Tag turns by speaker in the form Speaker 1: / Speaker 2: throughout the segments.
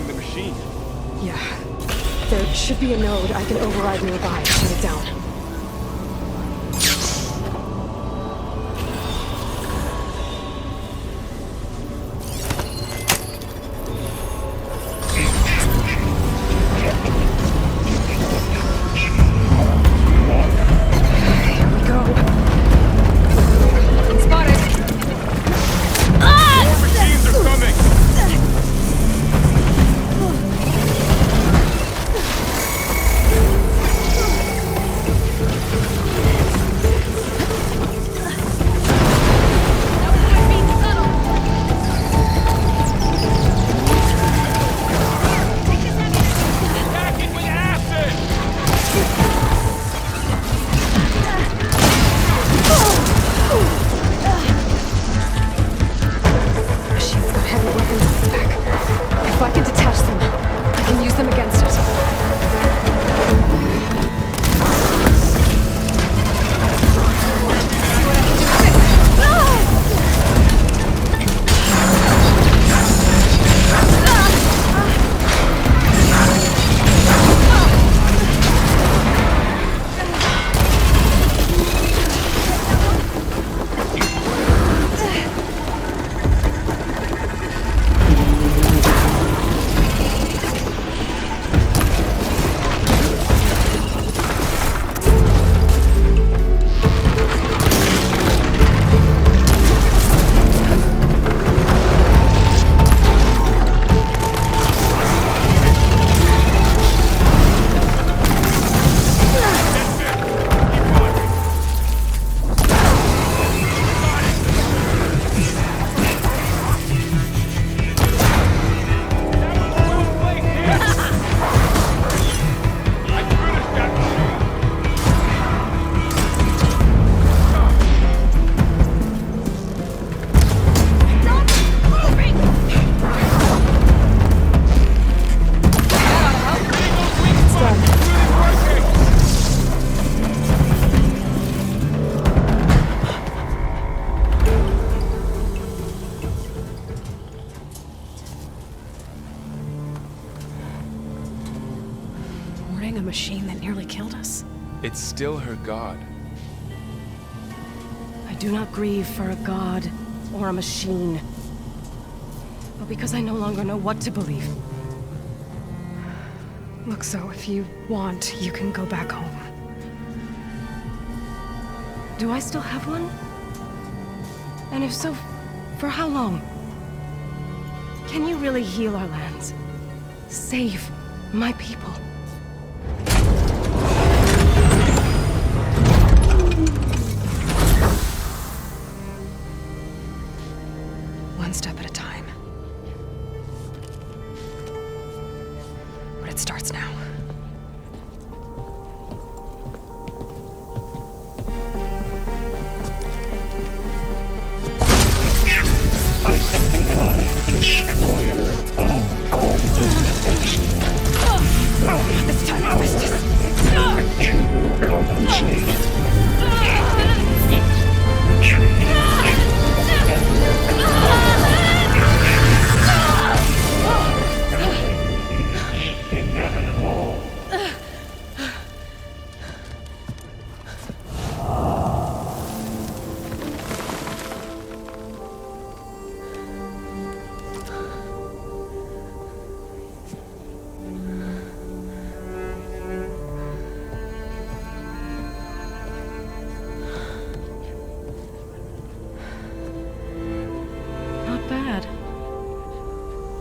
Speaker 1: the machine.
Speaker 2: Yeah. There should be a node I can override nearby and shut it down. A machine that nearly killed us?
Speaker 1: It's still her god.
Speaker 2: I do not grieve for a god or a machine, but because I no longer know what to believe. Look, so if you want, you can go back home. Do I still have one? And if so, for how long? Can you really heal our lands? Save my people? One step at a time. But it starts now. This time I missed it.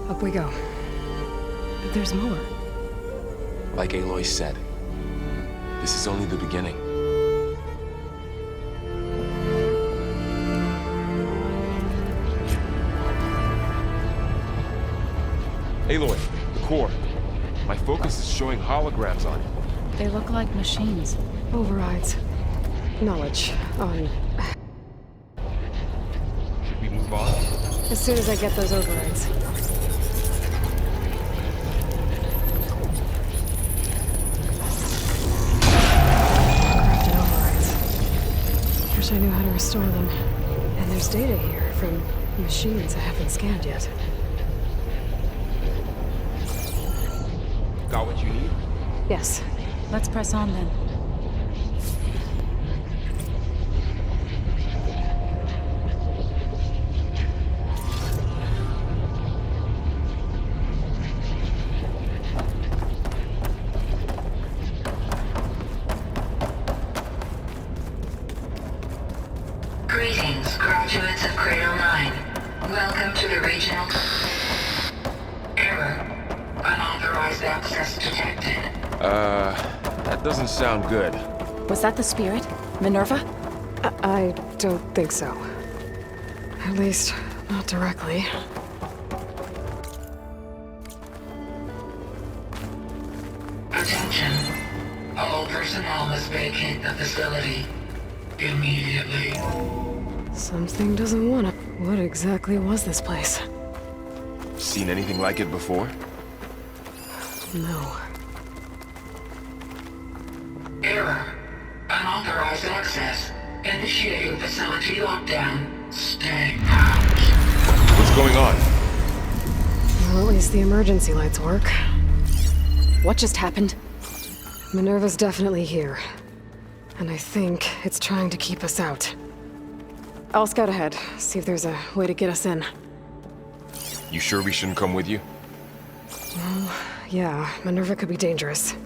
Speaker 2: Up we go. But there's more.
Speaker 1: Like Aloy said, this is only the beginning. Aloy, the core. My focus is showing holograms on it.
Speaker 3: They look like machines.
Speaker 2: Overrides. Knowledge on...
Speaker 1: Should we move on?
Speaker 2: As soon as I get those overrides. Crafted overrides. Wish I knew how to restore them. And there's data here from machines I haven't scanned yet.
Speaker 1: what you need?
Speaker 2: Yes.
Speaker 3: Let's press on then.
Speaker 4: Greetings, graduates of Cradle 9. Welcome to the regional... Error. Unauthorized access detected.
Speaker 1: That doesn't sound good.
Speaker 3: Was that the spirit? Minerva?
Speaker 2: I don't think so. At least, not directly.
Speaker 4: Attention. All personnel must vacate the facility. Immediately.
Speaker 2: Something doesn't want to... What exactly was this place?
Speaker 1: Seen anything like it before?
Speaker 2: No.
Speaker 4: Error. Unauthorized access. Initiating facility lockdown. Stay out.
Speaker 1: What's going on?
Speaker 2: Well, at least the emergency lights work.
Speaker 3: What just happened?
Speaker 2: Minerva's definitely here. And I think it's trying to keep us out. I'll scout ahead, see if there's a way to get us in.
Speaker 1: You sure we shouldn't come with you?
Speaker 2: Well, yeah, Minerva could be dangerous.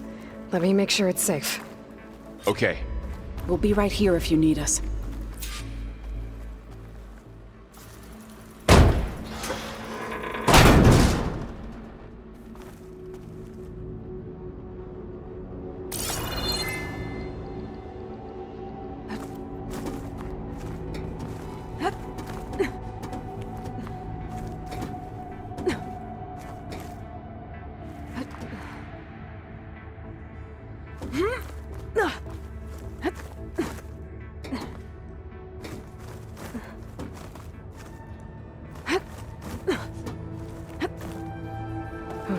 Speaker 2: Let me make sure it's safe.
Speaker 1: Okay.
Speaker 3: We'll be right here if you need us.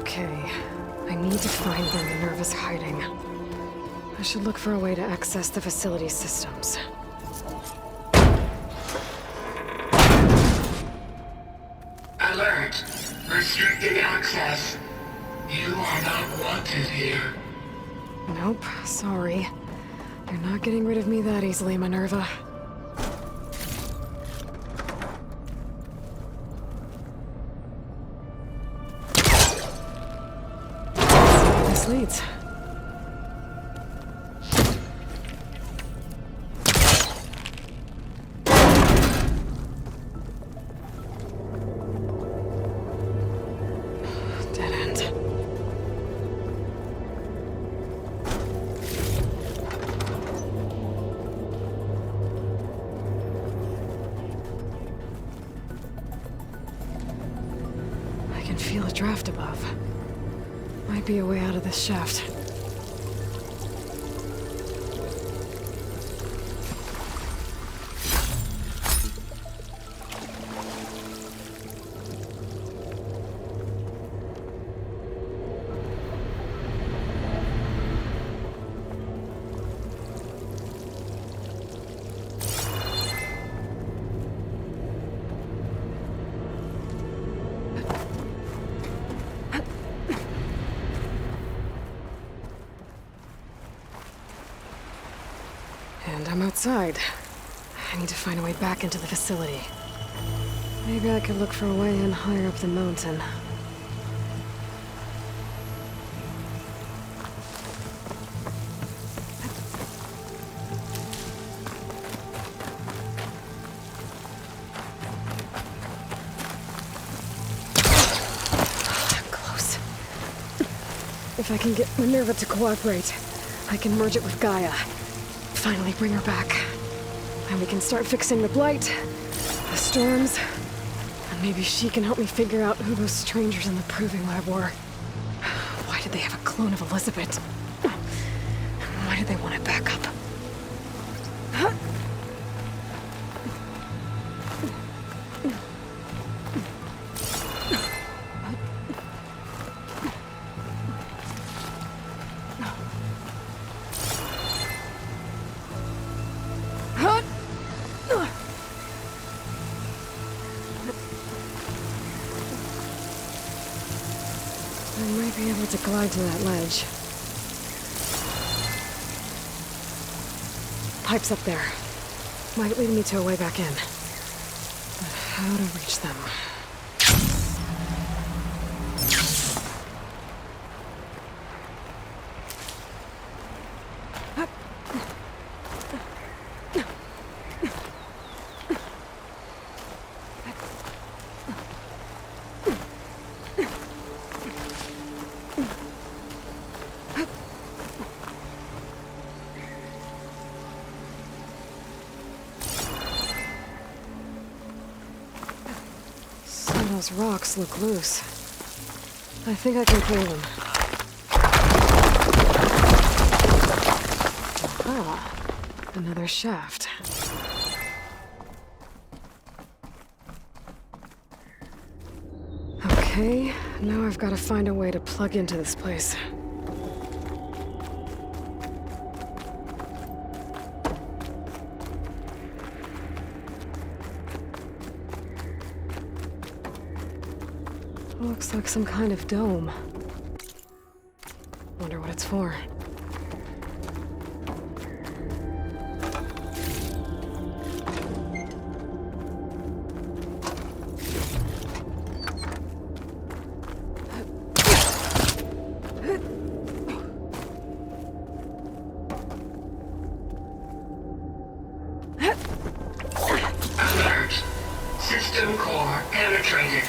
Speaker 2: Okay, I need to find where Minerva's hiding. I should look for a way to access the facility systems.
Speaker 4: Alert. Restricted access. You are not wanted here.
Speaker 2: Nope, sorry. You're not getting rid of me that easily, Minerva. This leads. Dead end. I can feel a draft above. Might be a way out of this shaft. And I'm outside. I need to find a way back into the facility. Maybe I could look for a way in higher up the mountain. Close. If I can get Minerva to cooperate, I can merge it with Gaia. Finally bring her back. And we can start fixing the blight, the storms, and maybe she can help me figure out who those strangers in the proving lab were. Why did they have a clone of Elizabeth? And why did they want it back up? I might be able to glide to that ledge. Pipes up there. Might lead me to a way back in. But how to reach them? Those rocks look loose. I think I can clear them. Ah, another shaft. Okay, now I've got to find a way to plug into this place. Looks like some kind of dome. Wonder what it's for.
Speaker 4: Alert. System core penetrated.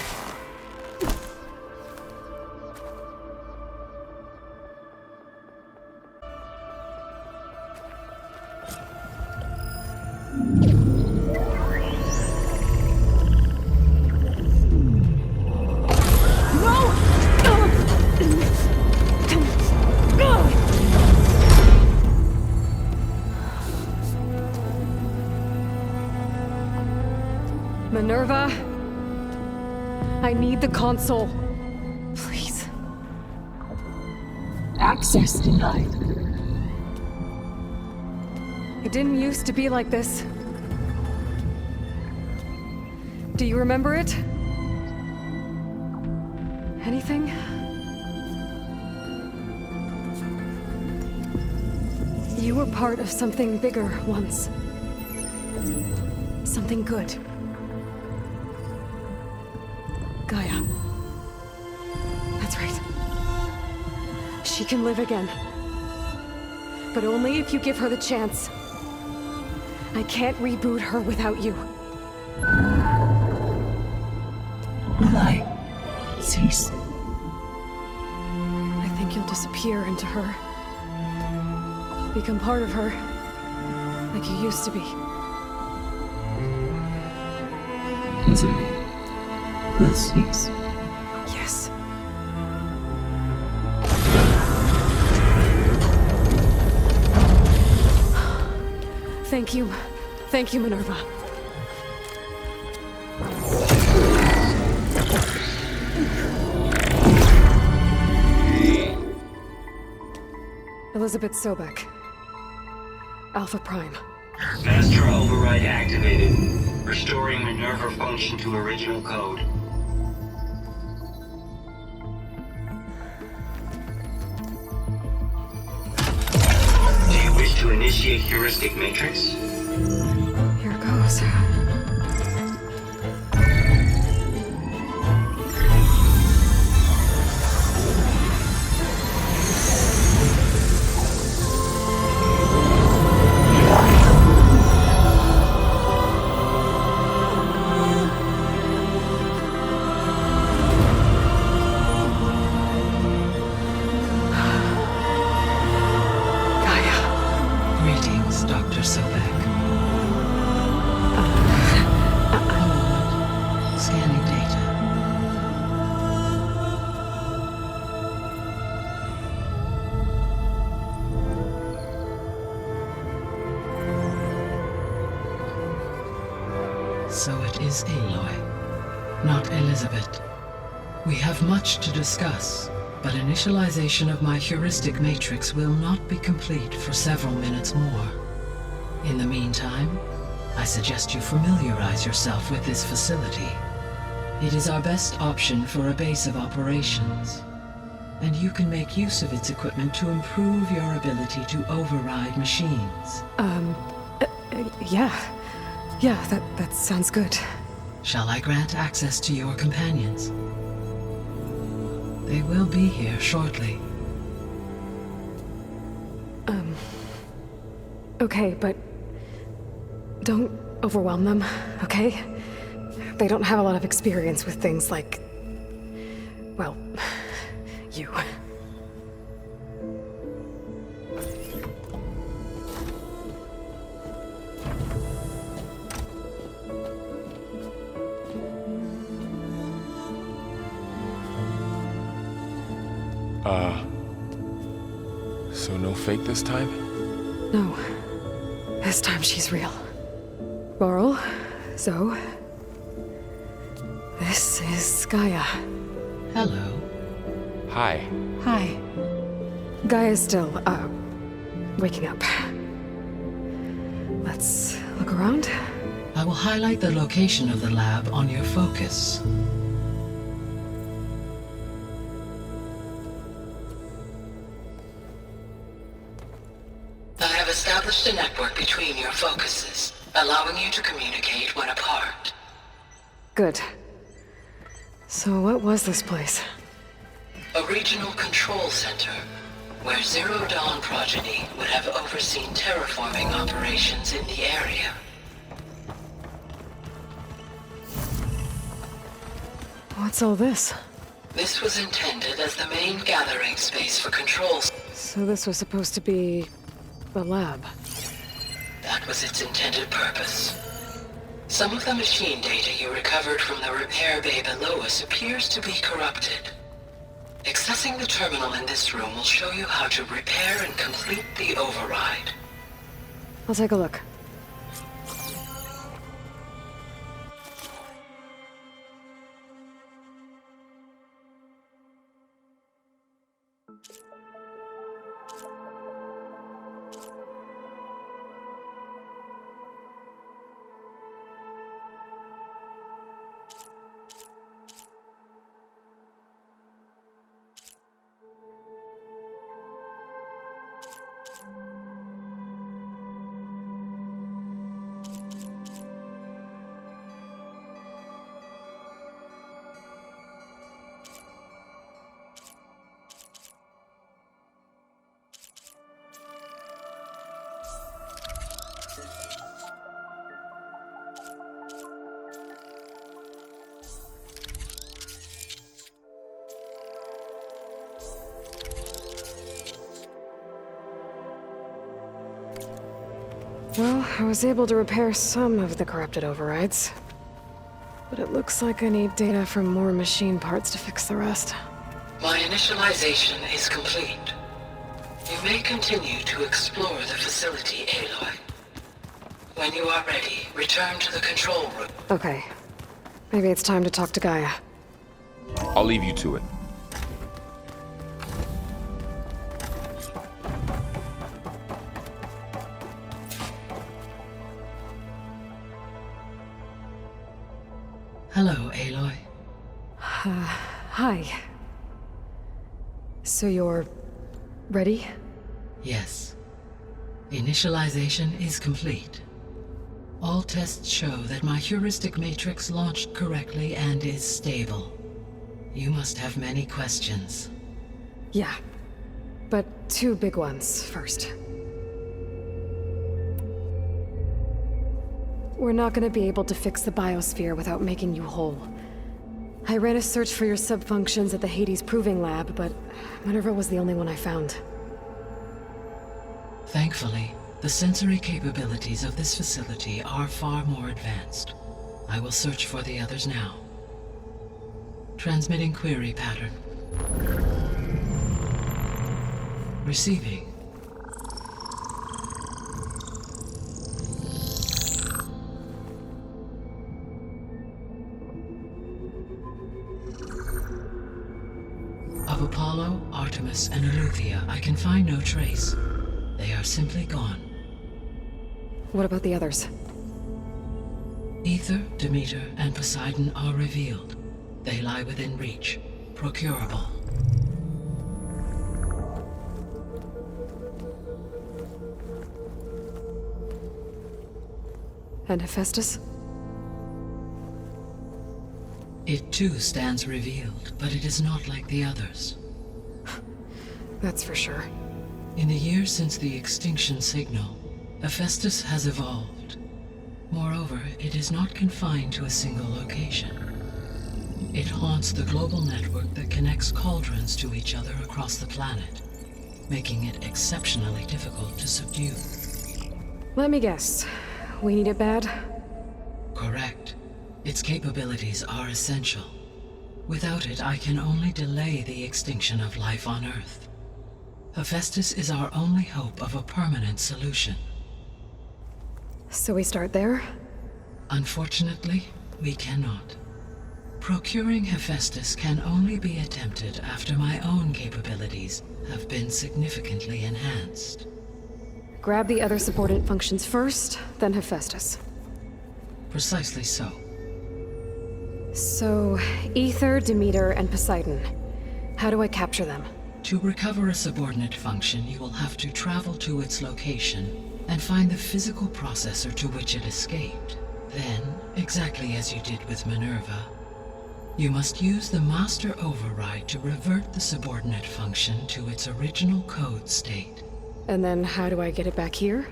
Speaker 2: Minerva, I need the console. Please.
Speaker 5: Access denied.
Speaker 2: It didn't used to be like this. Do you remember it? Anything? You were part of something bigger once. Something good. Gaia. That's right. She can live again. But only if you give her the chance. I can't reboot her without you.
Speaker 5: Lie. Cease.
Speaker 2: I think you'll disappear into her. Become part of her. Like you used to be.
Speaker 5: Misery will cease.
Speaker 2: Yes. Thank you. Thank you, Minerva. Elizabeth Sobek. Alpha Prime.
Speaker 6: Master override activated. Restoring Minerva function to original code. Do you wish to initiate heuristic matrix?
Speaker 2: Here goes.
Speaker 5: Greetings, Dr. Sobek. Scanning data. So it is Aloy, not Elizabeth. We have much to discuss, but initialization of my heuristic matrix will not be complete for several minutes more. In the meantime, I suggest you familiarize yourself with this facility. It is our best option for a base of operations. and you can make use of its equipment to improve your ability to override machines.
Speaker 2: Yeah. Yeah, that sounds good.
Speaker 5: Shall I grant access to your companions? They will be here shortly.
Speaker 2: Okay, but don't overwhelm them, okay? They don't have a lot of experience with things like, well, you.
Speaker 1: So no fake this time?
Speaker 2: No. This time she's real. Laurel, Zoe. This is Gaia.
Speaker 5: Hello.
Speaker 1: Hi.
Speaker 3: Hi.
Speaker 2: Gaia's still, waking up. Let's look around.
Speaker 5: I will highlight the location of the lab on your focus. I have established a network between your focuses, allowing you to communicate when apart.
Speaker 2: Good. So what was this place?
Speaker 5: A regional control center, where Zero Dawn progeny would have overseen terraforming operations in the area.
Speaker 2: What's all this?
Speaker 5: This was intended as the main gathering space for controls.
Speaker 2: So this was supposed to be a lab.
Speaker 5: That was its intended purpose. Some of the machine data you recovered from the repair bay below us appears to be corrupted. Accessing the terminal in this room will show you how to repair and complete the override.
Speaker 2: I'll take a look. Well, I was able to repair some of the corrupted overrides. But it looks like I need data from more machine parts to fix the rest.
Speaker 5: My initialization is complete. You may continue to explore the facility, Aloy. When you are ready, return to the control room.
Speaker 2: Okay. Maybe it's time to talk to Gaia.
Speaker 1: I'll leave you to it.
Speaker 5: Hello, Aloy.
Speaker 2: Hi. So you're ready?
Speaker 5: Yes. Initialization is complete. All tests show that my heuristic matrix launched correctly and is stable. You must have many questions.
Speaker 2: Yeah. But two big ones first. We're not gonna be able to fix the biosphere without making you whole. I ran a search for your subfunctions at the Hades Proving Lab, but Minerva was the only one I found.
Speaker 5: Thankfully, the sensory capabilities of this facility are far more advanced. I will search for the others now. Transmitting query pattern. Receiving. Of Apollo, Artemis, and Eleuthia, I can find no trace. They are simply gone.
Speaker 2: What about the others?
Speaker 5: Ether, Demeter, and Poseidon are revealed. They lie within reach, procurable.
Speaker 2: And Hephaestus?
Speaker 5: It too stands revealed, but it is not like the others.
Speaker 2: That's for sure.
Speaker 5: In the years since the extinction signal, Hephaestus has evolved. Moreover, it is not confined to a single location. It haunts the global network that connects cauldrons to each other across the planet, making it exceptionally difficult to subdue.
Speaker 2: Let me guess. We need it bad?
Speaker 5: Correct. Its capabilities are essential. Without it, I can only delay the extinction of life on Earth. Hephaestus is our only hope of a permanent solution.
Speaker 2: So we start there?
Speaker 5: Unfortunately, we cannot. Procuring Hephaestus can only be attempted after my own capabilities have been significantly enhanced.
Speaker 2: Grab the other subordinate functions first, then Hephaestus.
Speaker 5: Precisely so.
Speaker 2: So, Ether, Demeter, and Poseidon. How do I capture them?
Speaker 5: To recover a subordinate function, you will have to travel to its location and find the physical processor to which it escaped. Then, exactly as you did with Minerva, you must use the master override to revert the subordinate function to its original code state.
Speaker 2: And then how do I get it back here?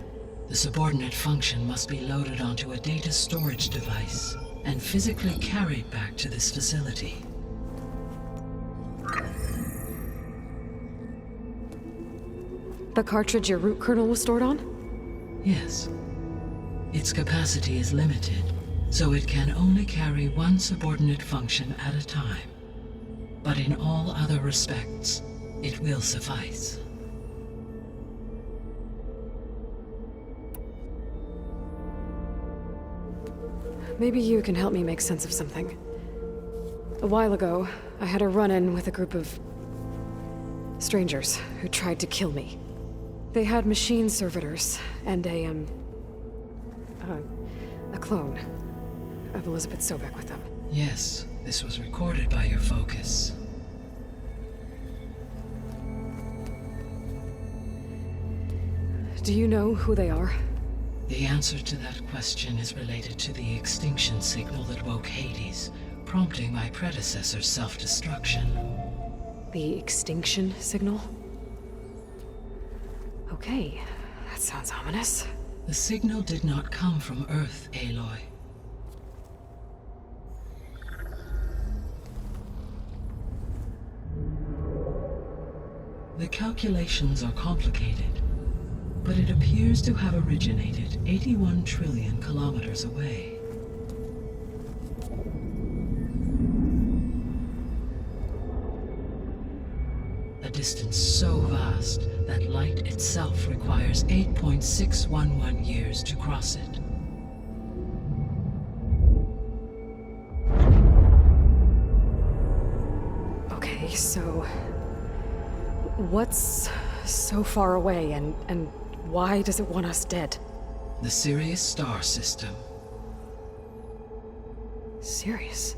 Speaker 5: The subordinate function must be loaded onto a data storage device and physically carried back to this facility.
Speaker 2: The cartridge your root kernel was stored on?
Speaker 5: Yes. Its capacity is limited, so it can only carry one subordinate function at a time. But in all other respects, it will suffice.
Speaker 2: Maybe you can help me make sense of something. A while ago, I had a run-in with a group of strangers who tried to kill me. They had machine servitors and a clone of Elizabeth Sobek with them.
Speaker 5: Yes, this was recorded by your focus.
Speaker 2: Do you know who they are?
Speaker 5: The answer to that question is related to the extinction signal that woke Hades, prompting my predecessor's self-destruction.
Speaker 2: The extinction signal? Okay, that sounds ominous.
Speaker 5: The signal did not come from Earth, Aloy. The calculations are complicated, but it appears to have originated 81 trillion kilometers away. A distance so vast that light itself requires 8.611 years to cross it.
Speaker 2: Okay, so what's so far away and why does it want us dead?
Speaker 5: The Sirius star system.
Speaker 2: Sirius?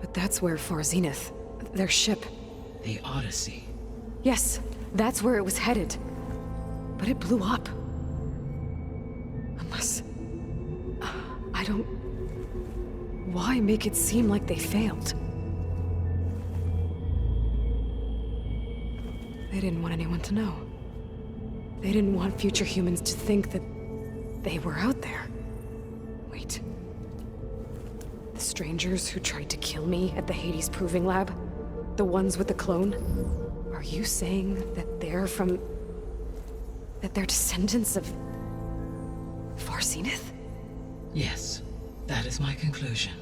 Speaker 2: But that's where Far Zenith, their ship.
Speaker 5: The Odyssey.
Speaker 2: Yes, that's where it was headed. But it blew up. Unless... I don't... Why make it seem like they failed? They didn't want anyone to know. They didn't want future humans to think that they were out there. Wait. The strangers who tried to kill me at the Hades Proving Lab? The ones with the clone? Are you saying that they're from... that they're descendants of... Far Zenith?
Speaker 5: Yes, that is my conclusion.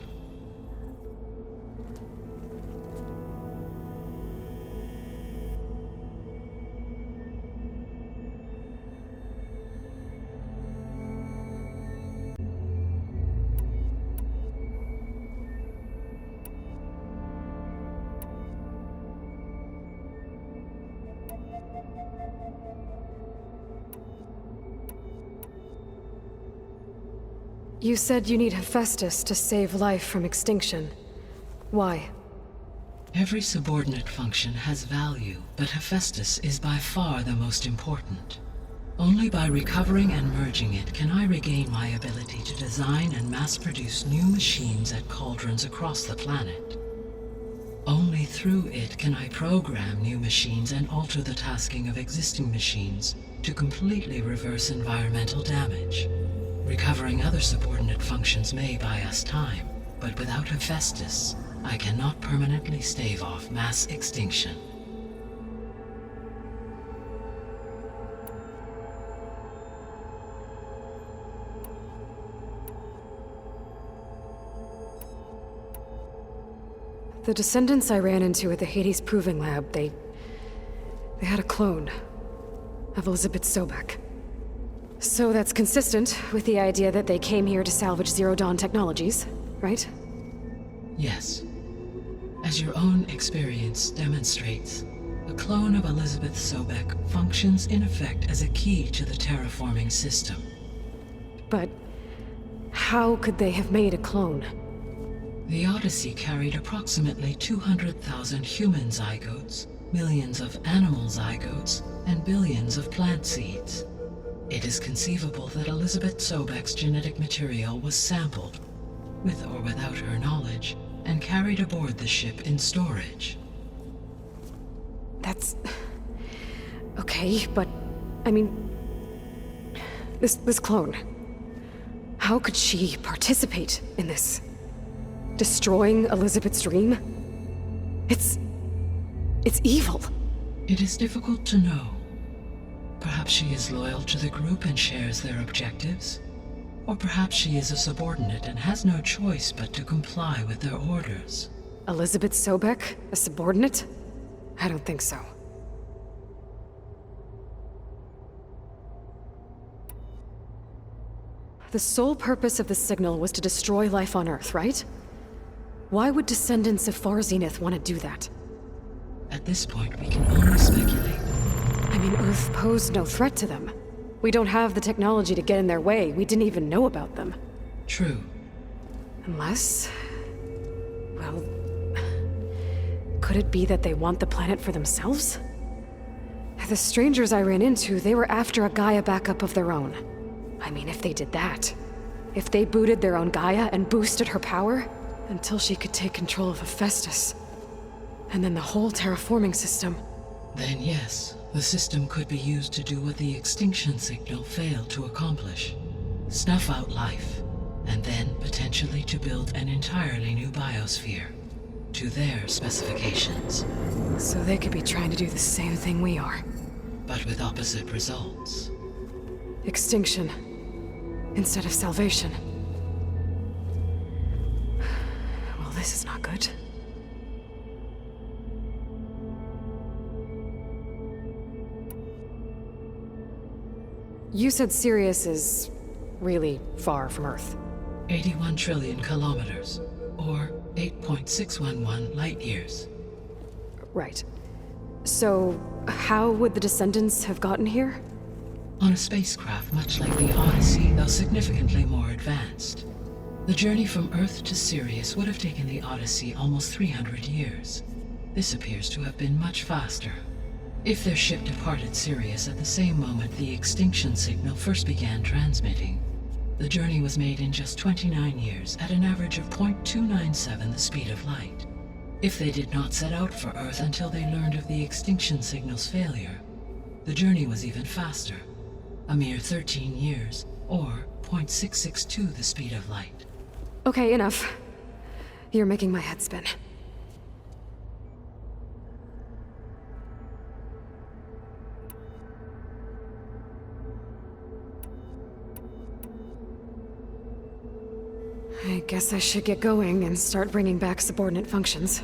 Speaker 2: You said you need Hephaestus to save life from extinction. Why?
Speaker 5: Every subordinate function has value, but Hephaestus is by far the most important. Only by recovering and merging it can I regain my ability to design and mass-produce new machines at cauldrons across the planet. Only through it can I program new machines and alter the tasking of existing machines to completely reverse environmental damage. Recovering other subordinate functions may buy us time, but without Hephaestus, I cannot permanently stave off mass extinction.
Speaker 2: The descendants I ran into at the Hades Proving Lab, they had a clone of Elizabeth Sobek. So that's consistent with the idea that they came here to salvage Zero Dawn technologies, right?
Speaker 5: Yes. As your own experience demonstrates, a clone of Elizabeth Sobek functions in effect as a key to the terraforming system.
Speaker 2: But how could they have made a clone?
Speaker 5: The Odyssey carried approximately 200,000 human zygotes, millions of animal zygotes, and billions of plant seeds. It is conceivable that Elizabeth Sobek's genetic material was sampled, with or without her knowledge, and carried aboard the ship in storage.
Speaker 2: That's... okay, but... I mean... This clone... How could she participate in this? Destroying Elizabeth's dream? It's evil.
Speaker 5: It is difficult to know. Perhaps she is loyal to the group and shares their objectives. Or perhaps she is a subordinate and has no choice but to comply with their orders.
Speaker 2: Elizabeth Sobek? A subordinate? I don't think so. The sole purpose of the signal was to destroy life on Earth, right? Why would descendants of Far Zenith want to do that?
Speaker 5: At this point, we can only speculate.
Speaker 2: I mean, Earth posed no threat to them. We don't have the technology to get in their way. We didn't even know about them.
Speaker 5: True.
Speaker 2: Unless... well... could it be that they want the planet for themselves? The strangers I ran into, they were after a Gaia backup of their own. I mean, if they did that... if they booted their own Gaia and boosted her power... until she could take control of Hephaestus. And then the whole terraforming system.
Speaker 5: Then yes, the system could be used to do what the extinction signal failed to accomplish. Snuff out life, and then potentially to build an entirely new biosphere. To their specifications.
Speaker 2: So they could be trying to do the same thing we are.
Speaker 5: But with opposite results.
Speaker 2: Extinction. Instead of salvation. Well, this is not good. You said Sirius is really far from Earth.
Speaker 5: 81 trillion kilometers, or 8.611 light years.
Speaker 2: Right. So, how would the descendants have gotten here?
Speaker 5: On a spacecraft much like the Odyssey, though significantly more advanced. The journey from Earth to Sirius would have taken the Odyssey almost 300 years. This appears to have been much faster. If their ship departed Sirius at the same moment the extinction signal first began transmitting, the journey was made in just 29 years at an average of 0.297 the speed of light. If they did not set out for Earth until they learned of the extinction signal's failure, the journey was even faster, a mere 13 years, or 0.662 the speed of light.
Speaker 2: Okay, enough. You're making my head spin. I guess I should get going and start bringing back subordinate functions.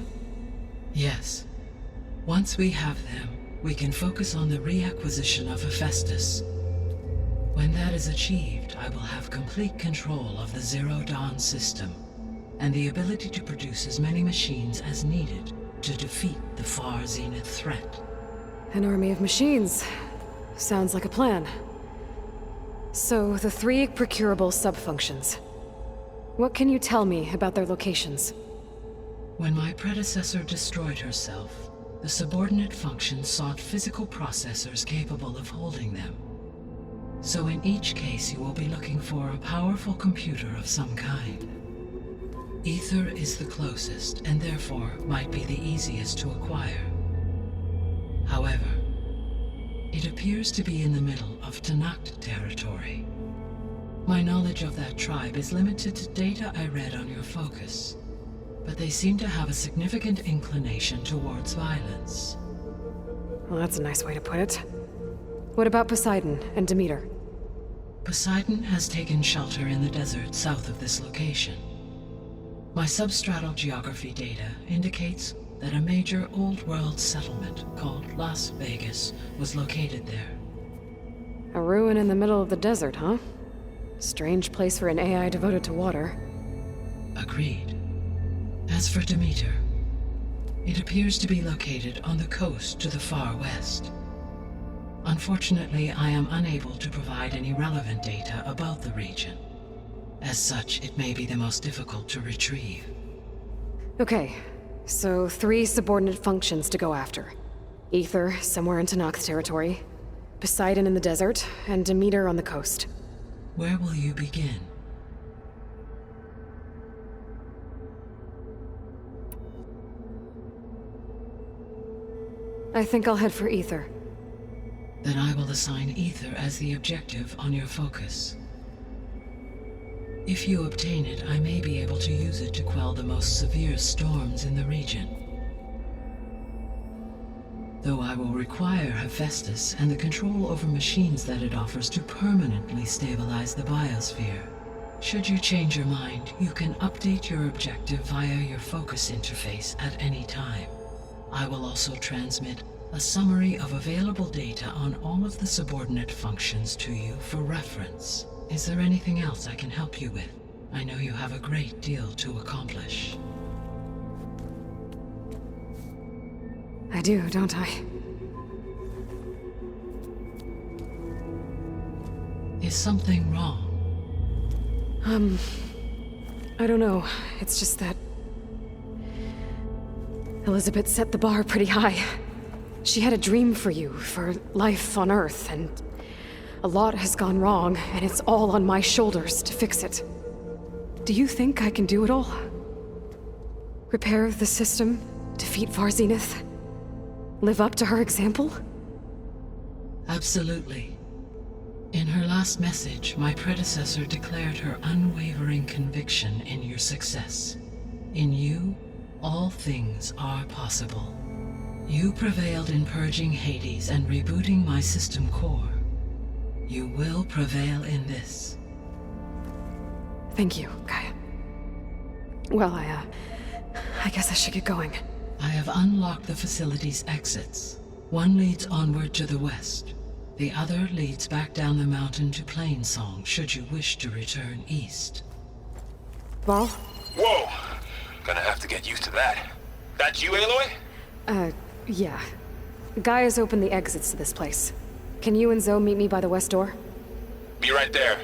Speaker 5: Yes. Once we have them, we can focus on the reacquisition of Hephaestus. When that is achieved, I will have complete control of the Zero Dawn system, and the ability to produce as many machines as needed to defeat the Far Zenith threat.
Speaker 2: An army of machines. Sounds like a plan. So, the 3 procurable sub-functions. What can you tell me about their locations?
Speaker 5: When my predecessor destroyed herself, the subordinate functions sought physical processors capable of holding them. So in each case, you will be looking for a powerful computer of some kind. Ether is the closest, and therefore might be the easiest to acquire. However, it appears to be in the middle of Tanakh territory. My knowledge of that tribe is limited to data I read on your focus, but they seem to have a significant inclination towards violence.
Speaker 2: Well, that's a nice way to put it. What about Poseidon and Demeter?
Speaker 5: Poseidon has taken shelter in the desert south of this location. My substratal geography data indicates that a major old-world settlement called Las Vegas was located there.
Speaker 2: A ruin in the middle of the desert, huh? Strange place for an AI devoted to water.
Speaker 5: Agreed. As for Demeter, it appears to be located on the coast to the far west. Unfortunately, I am unable to provide any relevant data about the region. As such, it may be the most difficult to retrieve.
Speaker 2: Okay, so 3 subordinate functions to go after. Ether, somewhere in Tanakh territory, Poseidon in the desert, and Demeter on the coast.
Speaker 5: Where will you begin?
Speaker 2: I think I'll head for Ether.
Speaker 5: Then I will assign Ether as the objective on your focus. If you obtain it, I may be able to use it to quell the most severe storms in the region. Though I will require Hephaestus and the control over machines that it offers to permanently stabilize the biosphere. Should you change your mind, you can update your objective via your focus interface at any time. I will also transmit a summary of available data on all of the subordinate functions to you for reference. Is there anything else I can help you with? I know you have a great deal to accomplish.
Speaker 2: I do, don't I?
Speaker 5: Is something wrong?
Speaker 2: I don't know. It's just that Elizabeth set the bar pretty high. She had a dream for you, for life on Earth, and a lot has gone wrong, and it's all on my shoulders to fix it. Do you think I can do it all? Repair the system, defeat Varzenith, live up to her example?
Speaker 5: Absolutely. In her last message, my predecessor declared her unwavering conviction in your success. In you, all things are possible. You prevailed in purging Hades and rebooting my system core. You will prevail in this.
Speaker 2: Thank you, Gaia. Well, I guess I should get going.
Speaker 5: I have unlocked the facility's exits. One leads onward to the west. The other leads back down the mountain to Plainsong, should you wish to return east.
Speaker 2: Varl?
Speaker 1: Whoa! Gonna have to get used to that. That you, Aloy?
Speaker 2: Yeah. Gaia's opened the exits to this place. Can you and Zoe meet me by the west door?
Speaker 1: Be right there.